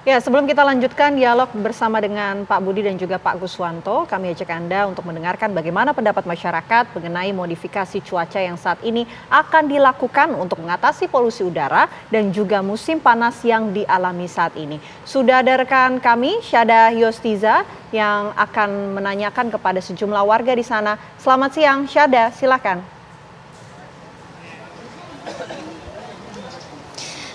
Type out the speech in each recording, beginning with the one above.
Ya, sebelum kita lanjutkan dialog bersama dengan Pak Budi dan juga Pak Guswanto, kami ajak Anda untuk mendengarkan bagaimana pendapat masyarakat mengenai modifikasi cuaca yang saat ini akan dilakukan untuk mengatasi polusi udara dan juga musim panas yang dialami saat ini. Sudah ada rekan kami, Syada Yostiza, yang akan menanyakan kepada sejumlah warga di sana. Selamat siang, Syada, silakan.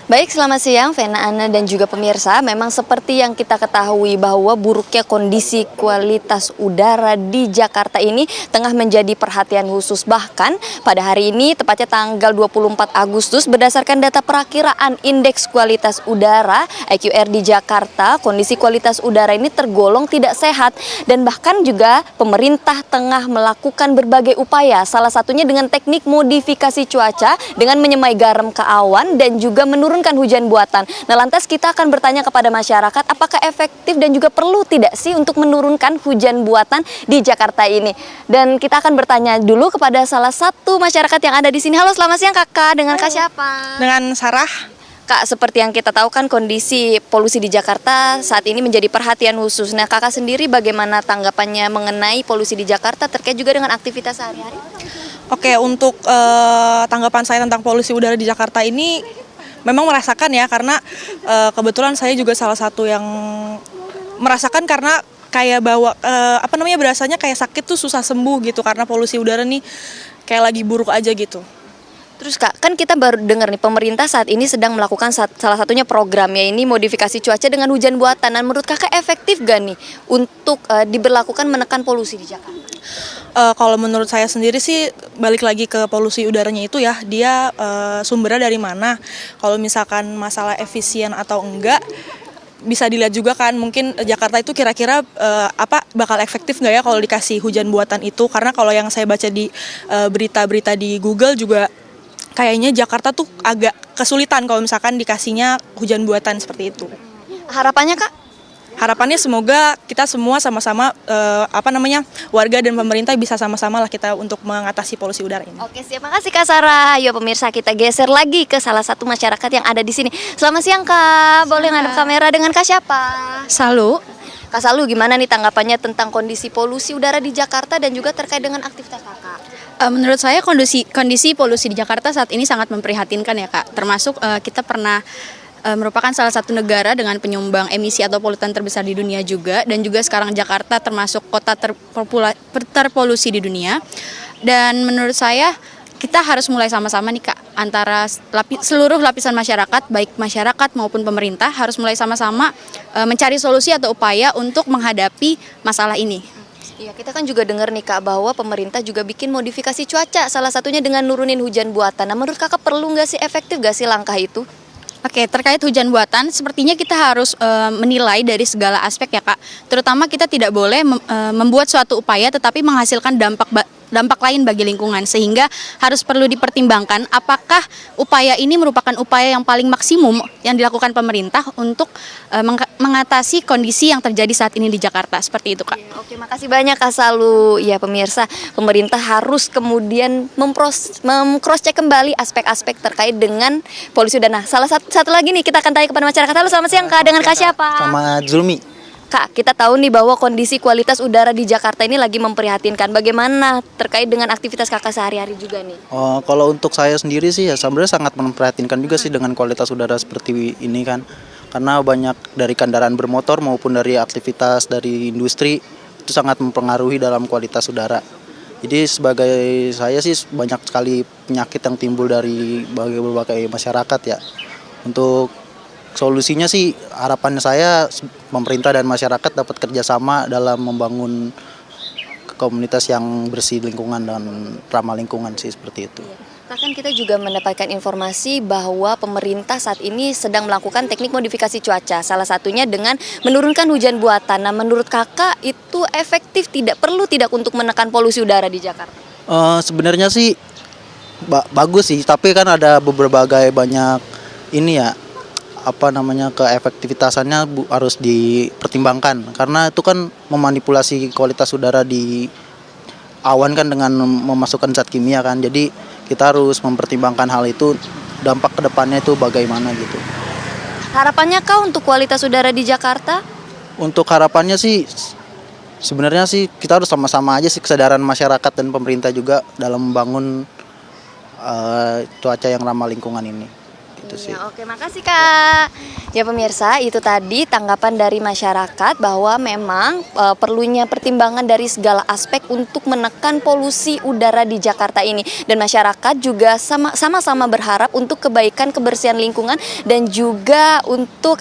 Baik, selamat siang Vena, Ana, dan juga pemirsa. Memang seperti yang kita ketahui bahwa buruknya kondisi kualitas udara di Jakarta ini tengah menjadi perhatian khusus. Bahkan pada hari ini, tepatnya tanggal 24 Agustus, berdasarkan data perakiraan Indeks Kualitas Udara (IQR) di Jakarta, kondisi kualitas udara ini tergolong tidak sehat. Dan bahkan juga pemerintah tengah melakukan berbagai upaya, salah satunya dengan teknik modifikasi cuaca dengan menyemai garam ke awan dan juga menurunkan hujan buatan. Nah, lantas kita akan bertanya kepada masyarakat, apakah efektif dan juga perlu tidak sih untuk menurunkan hujan buatan di Jakarta ini? Dan kita akan bertanya dulu kepada salah satu masyarakat yang ada di sini. Halo, selamat siang Kakak. Dengan Kak siapa? Dengan Sarah. Kak, seperti yang kita tahu kan kondisi polusi di Jakarta saat ini menjadi perhatian khusus. Nah, Kakak sendiri bagaimana tanggapannya mengenai polusi di Jakarta terkait juga dengan aktivitas sehari-hari? Oke, untuk tanggapan saya tentang polusi udara di Jakarta ini memang merasakan ya, karena kebetulan saya juga salah satu yang merasakan, karena kayak berasanya kayak sakit tuh susah sembuh gitu karena polusi udara nih kayak lagi buruk aja gitu. Terus Kak, kan kita baru dengar nih pemerintah saat ini sedang melakukan salah satunya programnya ini modifikasi cuaca dengan hujan buatan. Dan menurut Kakak efektif gak nih untuk diberlakukan menekan polusi di Jakarta? Kalau menurut saya sendiri sih balik lagi ke polusi udaranya itu ya, dia sumbernya dari mana. Kalau misalkan masalah efisien atau enggak, bisa dilihat juga kan, mungkin Jakarta itu kira-kira bakal efektif nggak ya kalau dikasih hujan buatan itu. Karena kalau yang saya baca di berita-berita di Google juga, kayaknya Jakarta tuh agak kesulitan kalau misalkan dikasihnya hujan buatan seperti itu. Harapannya Kak? Harapannya semoga kita semua sama-sama warga dan pemerintah bisa sama-sama lah kita untuk mengatasi polusi udara ini. Oke, siap. Makasih Kak Sarah. Ayo pemirsa, kita geser lagi ke salah satu masyarakat yang ada di sini. Selamat siang Kak. Boleh ngadep kamera dengan Kak siapa? Salu. Kak Salu, gimana nih tanggapannya tentang kondisi polusi udara di Jakarta dan juga terkait dengan aktivitas Kakak? Menurut saya kondisi polusi di Jakarta saat ini sangat memprihatinkan ya Kak. Termasuk kita pernah merupakan salah satu negara dengan penyumbang emisi atau polutan terbesar di dunia juga, dan juga sekarang Jakarta termasuk kota terpolusi di dunia. Dan menurut saya kita harus mulai sama-sama nih Kak, antara seluruh lapisan masyarakat, baik masyarakat maupun pemerintah, harus mulai sama-sama mencari solusi atau upaya untuk menghadapi masalah ini. Iya, kita kan juga dengar nih Kak bahwa pemerintah juga bikin modifikasi cuaca, salah satunya dengan nurunin hujan buatan. Nah, menurut Kakak perlu nggak sih, efektif nggak sih langkah itu? Oke, terkait hujan buatan, sepertinya kita harus menilai dari segala aspek ya Kak. Terutama kita tidak boleh membuat suatu upaya tetapi menghasilkan dampak lain bagi lingkungan, sehingga harus perlu dipertimbangkan apakah upaya ini merupakan upaya yang paling maksimum yang dilakukan pemerintah untuk mengatasi kondisi yang terjadi saat ini di Jakarta. Seperti itu Kak. Oke, makasih banyak Kak Salu. Ya pemirsa, pemerintah harus kemudian cross check kembali aspek-aspek terkait dengan polusi udara. Nah, salah satu lagi nih kita akan tanya kepada masyarakat. Halo, selamat siang Kak, dengan Kak siapa? Sama Zulmi. Kak, kita tahu nih bahwa kondisi kualitas udara di Jakarta ini lagi memprihatinkan. Bagaimana terkait dengan aktivitas Kakak sehari-hari juga nih? Kalau untuk saya sendiri sih ya sebenarnya sangat memprihatinkan juga sih dengan kualitas udara seperti ini kan. Karena banyak dari kendaraan bermotor maupun dari aktivitas dari industri itu sangat mempengaruhi dalam kualitas udara. Jadi sebagai saya sih banyak sekali penyakit yang timbul dari berbagai masyarakat ya. Untuk solusinya sih harapan saya pemerintah dan masyarakat dapat kerjasama dalam membangun komunitas yang bersih lingkungan dan ramah lingkungan sih, seperti itu. Bahkan kita juga mendapatkan informasi bahwa pemerintah saat ini sedang melakukan teknik modifikasi cuaca, salah satunya dengan menurunkan hujan buatan. Nah, menurut Kakak itu efektif perlu tidak untuk menekan polusi udara di Jakarta? Sebenarnya sih bagus sih, tapi kan ada berbagai banyak ini ya, keefektivitasannya harus dipertimbangkan, karena itu kan memanipulasi kualitas udara di awan kan dengan memasukkan zat kimia kan. Jadi kita harus mempertimbangkan hal itu, dampak kedepannya itu bagaimana gitu. Harapannya kah untuk kualitas udara di Jakarta? Untuk harapannya sih sebenarnya sih kita harus sama-sama aja sih, kesadaran masyarakat dan pemerintah juga dalam membangun cuaca yang ramah lingkungan ini. Gitu sih. Ya, oke, makasih Kak. Ya pemirsa, itu tadi tanggapan dari masyarakat bahwa memang perlunya pertimbangan dari segala aspek untuk menekan polusi udara di Jakarta ini. Dan masyarakat juga sama-sama berharap untuk kebaikan kebersihan lingkungan dan juga untuk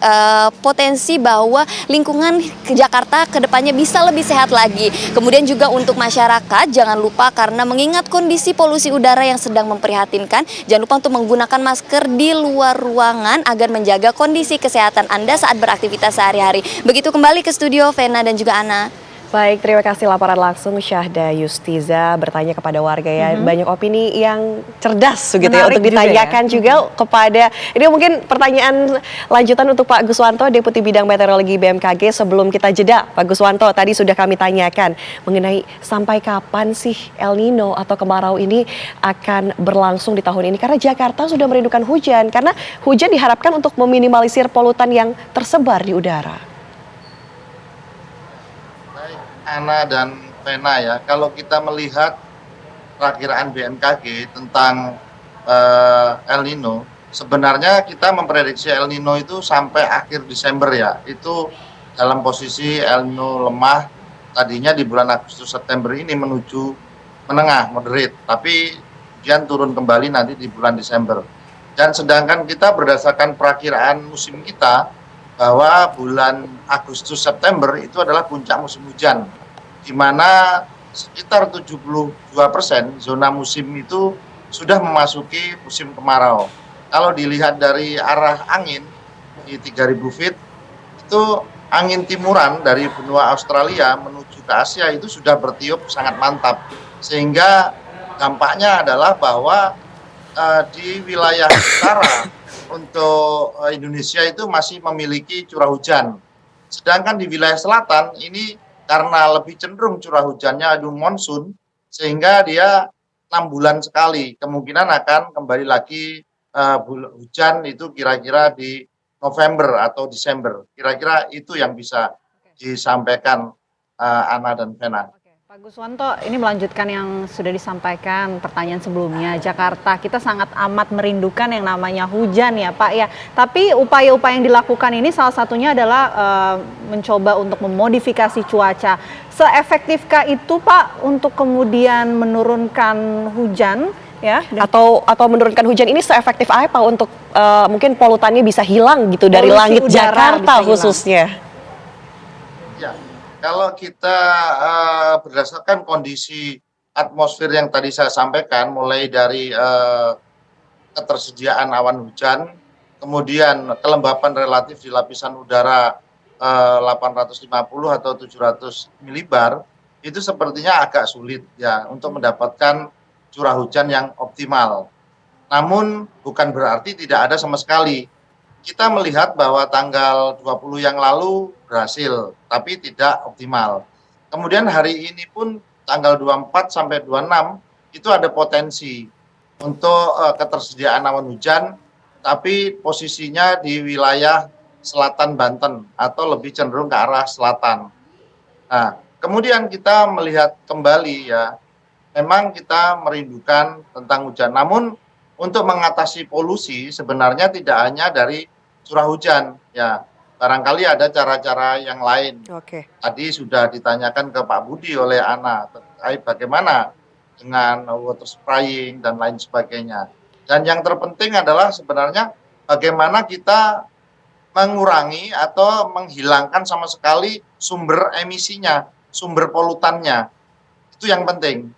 potensi bahwa lingkungan ke Jakarta kedepannya bisa lebih sehat lagi. Kemudian juga untuk masyarakat jangan lupa, karena mengingat kondisi polusi udara yang sedang memprihatinkan, jangan lupa untuk menggunakan masker di luar ruangan agar menjaga kondisi kesehatan Anda saat beraktivitas sehari-hari. Begitu, kembali ke studio Vena dan juga Ana. Baik, terima kasih laporan langsung Syahda Yustiza bertanya kepada warga ya. Banyak opini yang cerdas gitu ya Menarik untuk juga ditanyakan ya. juga kepada, ini mungkin pertanyaan lanjutan untuk Pak Guswanto, Deputi Bidang Meteorologi BMKG. Sebelum kita jeda, Pak Guswanto, tadi sudah kami tanyakan mengenai sampai kapan sih El Nino atau kemarau ini akan berlangsung di tahun ini. Karena Jakarta sudah merindukan hujan, karena hujan diharapkan untuk meminimalisir polutan yang tersebar di udara. Ana dan Vena ya, kalau kita melihat perakiraan BMKG tentang El Nino, sebenarnya kita memprediksi El Nino itu sampai akhir Desember ya, itu dalam posisi El Nino lemah, tadinya di bulan Agustus September ini menuju menengah, moderate, tapi kemudian turun kembali nanti di bulan Desember. Dan sedangkan kita berdasarkan perakiraan musim kita, bahwa bulan Agustus September itu adalah puncak musim hujan, di mana sekitar 72% zona musim itu sudah memasuki musim kemarau. Kalau dilihat dari arah angin di 3000 feet, itu angin timuran dari benua Australia menuju ke Asia itu sudah bertiup sangat mantap, sehingga dampaknya adalah bahwa di wilayah utara untuk Indonesia itu masih memiliki curah hujan. Sedangkan di wilayah selatan ini karena lebih cenderung curah hujannya adu monsun, sehingga dia 6 bulan sekali. Kemungkinan akan kembali lagi hujan itu kira-kira di November atau Desember. Kira-kira itu yang bisa disampaikan Ana dan Vena. Pak Guswanto, ini melanjutkan yang sudah disampaikan pertanyaan sebelumnya. Jakarta kita sangat amat merindukan yang namanya hujan ya Pak ya. Tapi upaya-upaya yang dilakukan ini salah satunya adalah mencoba untuk memodifikasi cuaca. Seefektifkah itu Pak untuk kemudian menurunkan hujan ya? Atau menurunkan hujan ini seefektif apa untuk mungkin polutannya bisa hilang gitu dari Polusi langit udara Jakarta bisa hilang. khususnya? Ya, kalau kita berdasarkan kondisi atmosfer yang tadi saya sampaikan, mulai dari ketersediaan awan hujan, kemudian kelembapan relatif di lapisan udara 850 atau 700 milibar, itu sepertinya agak sulit ya untuk mendapatkan curah hujan yang optimal. Namun bukan berarti tidak ada sama sekali. Kita melihat bahwa tanggal 20 yang lalu berhasil, tapi tidak optimal. Kemudian hari ini pun tanggal 24 sampai 26 itu ada potensi untuk ketersediaan awan hujan, tapi posisinya di wilayah selatan Banten atau lebih cenderung ke arah selatan. Nah, kemudian kita melihat kembali ya, memang kita merindukan tentang hujan. Namun untuk mengatasi polusi sebenarnya tidak hanya dari curah hujan ya, barangkali ada cara-cara yang lain. Oke. Tadi sudah ditanyakan ke Pak Budi oleh Ana terkait bagaimana dengan water spraying dan lain sebagainya. Dan yang terpenting adalah sebenarnya bagaimana kita mengurangi atau menghilangkan sama sekali sumber emisinya, sumber polutannya. Itu yang penting.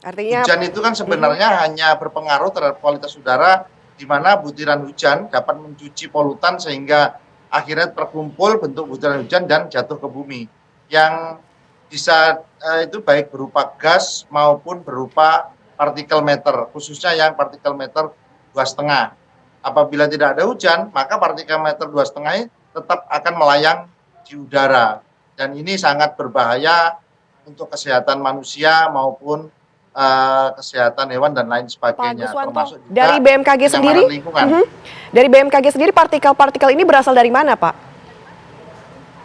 Artinya Hujan itu kan sebenarnya hanya berpengaruh terhadap kualitas udara, di mana butiran hujan dapat mencuci polutan sehingga akhirnya terkumpul bentuk butiran hujan dan jatuh ke bumi. Yang bisa itu baik berupa gas maupun berupa partikel meter, khususnya yang partikel meter 2,5. Apabila tidak ada hujan, maka partikel meter 2,5 tetap akan melayang di udara. Dan ini sangat berbahaya untuk kesehatan manusia maupun kesehatan hewan dan lain Pak sebagainya. Guswanto, Termasuk juga dari BMKG sendiri, kenyamanan lingkungan. dari BMKG sendiri partikel-partikel ini berasal dari mana, Pak?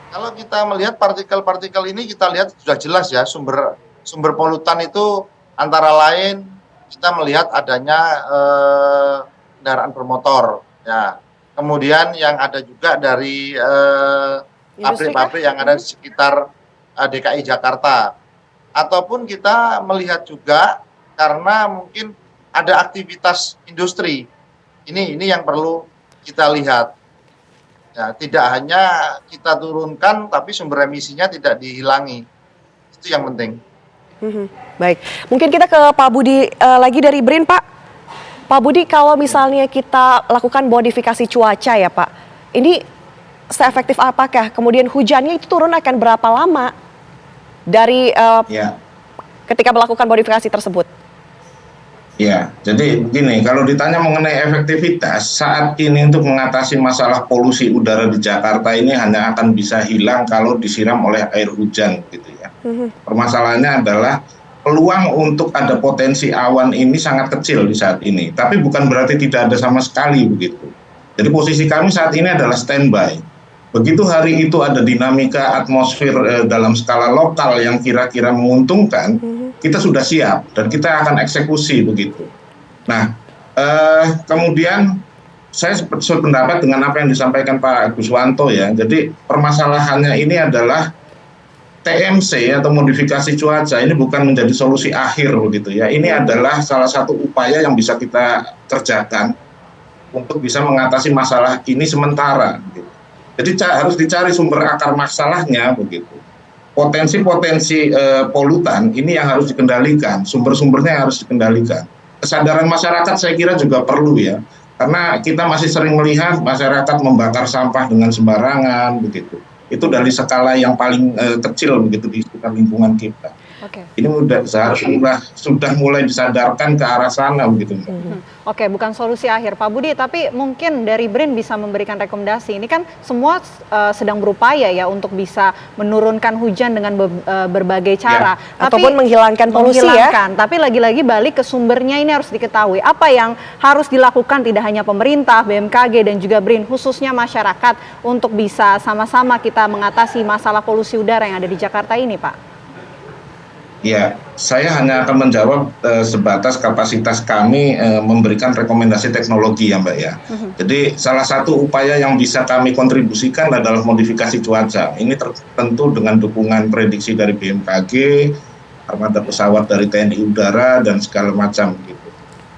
Kalau kita melihat partikel-partikel ini, kita lihat sudah jelas ya sumber polutan itu antara lain kita melihat adanya kendaraan bermotor, ya. Kemudian yang ada juga dari pabrik-pabrik yang ada di sekitar DKI Jakarta, ataupun kita melihat juga karena mungkin ada aktivitas industri. Ini yang perlu kita lihat. Ya, tidak hanya kita turunkan, tapi sumber emisinya tidak dihilangi. Itu yang penting. Baik, mungkin kita ke Pak Budi lagi dari BRIN, Pak. Pak Budi, kalau misalnya kita lakukan modifikasi cuaca ya Pak, ini seefektif apakah? Kemudian hujannya itu turun akan berapa lama dari ketika melakukan modifikasi tersebut? Ya, jadi begini, kalau ditanya mengenai efektivitas, saat ini untuk mengatasi masalah polusi udara di Jakarta ini hanya akan bisa hilang kalau disiram oleh air hujan gitu ya. Permasalahannya adalah peluang untuk ada potensi awan ini sangat kecil di saat ini, tapi bukan berarti tidak ada sama sekali begitu. Jadi posisi kami saat ini adalah standby. Begitu hari itu ada dinamika atmosfer dalam skala lokal yang kira-kira menguntungkan, kita sudah siap dan kita akan eksekusi begitu. Nah, kemudian saya sependapat dengan apa yang disampaikan Pak Guswanto ya. Jadi permasalahannya ini adalah TMC atau modifikasi cuaca ini bukan menjadi solusi akhir begitu ya. Ini adalah salah satu upaya yang bisa kita kerjakan untuk bisa mengatasi masalah ini sementara. Gitu. Jadi harus dicari sumber akar masalahnya begitu. Potensi-potensi polutan ini yang harus dikendalikan, sumber-sumbernya yang harus dikendalikan. Kesadaran masyarakat saya kira juga perlu ya, karena kita masih sering melihat masyarakat membakar sampah dengan sembarangan begitu. Itu dari skala yang paling kecil begitu di sekitar lingkungan kita. Ini sudah mulai disadarkan ke arah sana begitu. Oke, bukan solusi akhir Pak Budi, tapi mungkin dari BRIN bisa memberikan rekomendasi. Ini kan semua sedang berupaya ya untuk bisa menurunkan hujan dengan berbagai cara. Ataupun menghilangkan polusi ya. Tapi lagi-lagi balik ke sumbernya ini harus diketahui. Apa yang harus dilakukan tidak hanya pemerintah, BMKG dan juga BRIN, khususnya masyarakat untuk bisa sama-sama kita mengatasi masalah polusi udara yang ada di Jakarta ini Pak? Ya, saya hanya akan menjawab sebatas kapasitas kami memberikan rekomendasi teknologi ya Mbak ya. Jadi salah satu upaya yang bisa kami kontribusikan adalah modifikasi cuaca. Ini tentu dengan dukungan prediksi dari BMKG, armada pesawat dari TNI Udara dan segala macam gitu.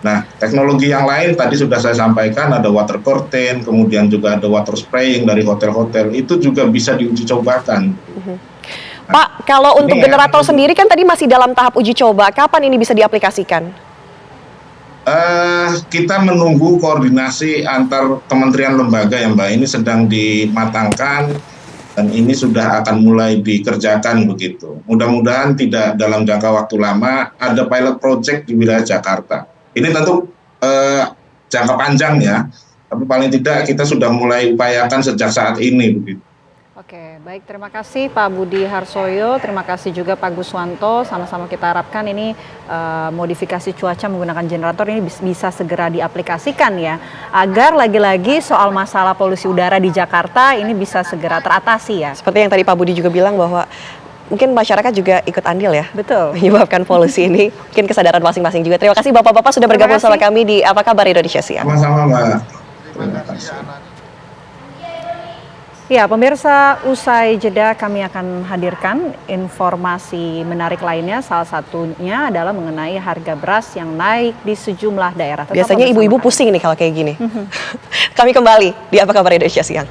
Nah, teknologi yang lain tadi sudah saya sampaikan ada water curtain, kemudian juga ada water spraying dari hotel-hotel, itu juga bisa diuji cobakan. Pak, kalau untuk generator sendiri kan tadi masih dalam tahap uji coba, kapan ini bisa diaplikasikan? Kita menunggu koordinasi antar kementerian lembaga ya Mbak, ini sedang dimatangkan dan ini sudah akan mulai dikerjakan begitu. Mudah-mudahan tidak dalam jangka waktu lama, ada pilot project di wilayah Jakarta. Ini tentu jangka panjang ya, tapi paling tidak kita sudah mulai upayakan sejak saat ini begitu. Oke, baik, terima kasih Pak Budi Harsoyo, terima kasih juga Pak Guswanto. Sama-sama kita harapkan ini modifikasi cuaca menggunakan generator ini bisa segera diaplikasikan ya, agar lagi-lagi soal masalah polusi udara di Jakarta ini bisa segera teratasi ya. Seperti yang tadi Pak Budi juga bilang bahwa mungkin masyarakat juga ikut andil ya, betul, menyebabkan polusi ini. Mungkin kesadaran masing-masing juga. Terima kasih Bapak-Bapak sudah bergabung sama kami di Apa Kabar Indonesia Siang. Sama-sama Mbak. Terima kasih. Ya, pemirsa, usai jeda kami akan hadirkan informasi menarik lainnya. Salah satunya adalah mengenai harga beras yang naik di sejumlah daerah. Biasanya ibu-ibu pusing nih kalau kayak gini. Kami kembali di Apa Kabar Indonesia Siang.